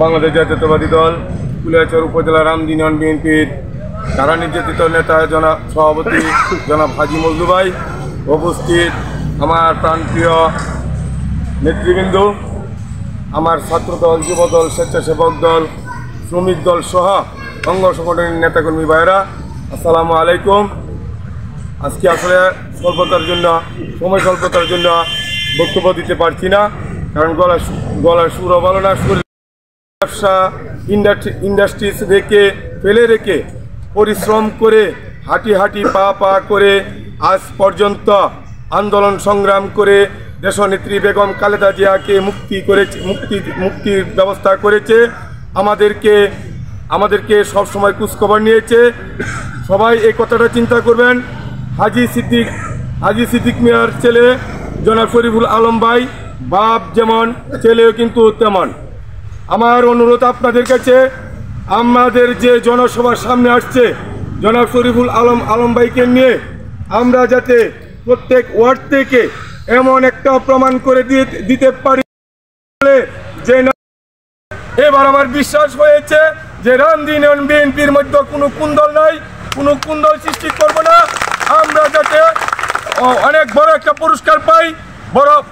বাংলাদেশ জাতীয়তাবাদী দল কুলিয়াচর উপজেলা রামদিন ইউনিয়ন বিএনপির কারা নির্যাতিত নেতা জনাব সভাপতি জনাব হাজি মজলু ভাই, উপস্থিত আমার প্রাণপ্রিয় নেতৃবৃন্দ, আমার ছাত্রদল, যুবদল, স্বেচ্ছাসেবক দল, শ্রমিক দল সহ অঙ্গ সংগঠনের নেতাকর্মী ভাইয়েরা, আসসালামু আলাইকুম। আজকে আসলে সময় স্বল্পতার জন্য বক্তব্য দিতে পারছি না, কারণ গলার সুরও ভালো না। ব্যবসা ইন্ডাস্ট্রিজ ফেলে রেখে পরিশ্রম করে হাঁটি পা করে আজ পর্যন্ত আন্দোলন সংগ্রাম করে দেশনেত্রী বেগম খালেদা জিয়াকে মুক্তির ব্যবস্থা করেছে। আমাদেরকে সবসময় খোঁজখবর নিয়েছে। সবাই এই কথাটা চিন্তা করবেন। হাজি সিদ্দিক মিয়ার ছেলে জনাব শরীফুল আলম ভাই, বাপ যেমন ছেলেও কিন্তু তেমন। আমার অনুরোধ আপনাদের কাছে, আমাদের যে জনসভার সামনে আসছে জনাব শরীফুল আলম ভাইকে নিয়ে আমরা যাতে প্রত্যেক ওয়ার্ড থেকে এমন একটা প্রমাণ করে দিতে পারি যে এবার আমার বিশ্বাস হয়েছে যে রামদিন ইউনিয়ন বিএনপির মধ্যে কোনো কুন্দল নাই, কোনো কুন্দল সৃষ্টি করব না। আমরা যাতে অনেক বড় একটা পুরস্কার পাই।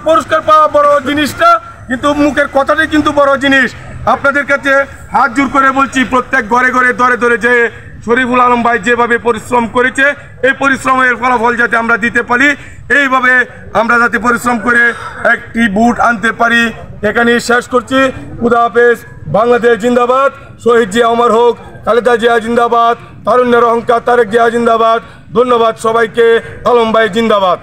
পুরস্কার পাওয়া বড় জিনিসটা, কিন্তু মুখের কথাটাই কিন্তু বড় জিনিস। আপনাদের কাছে হাত জোর করে বলছি, প্রত্যেক ঘরে দরে যে শরীফুল আলম ভাই যেভাবে পরিশ্রম করেছে, এই পরিশ্রমের ফলাফল যাতে আমরা দিতে পারি, এইভাবে আমরা যাতে পরিশ্রম করে একটি ভোট আনতে পারি। এখানে শেষ করছি। খুদা হাফেজ। বাংলাদেশ জিন্দাবাদ। শহীদ জিয়া অমর হোক। খালেদা জিয়া জিন্দাবাদ। তারুণ্যের অহংকার তারেক জিয়া জিন্দাবাদ। ধন্যবাদ সবাইকে। আলম ভাই জিন্দাবাদ।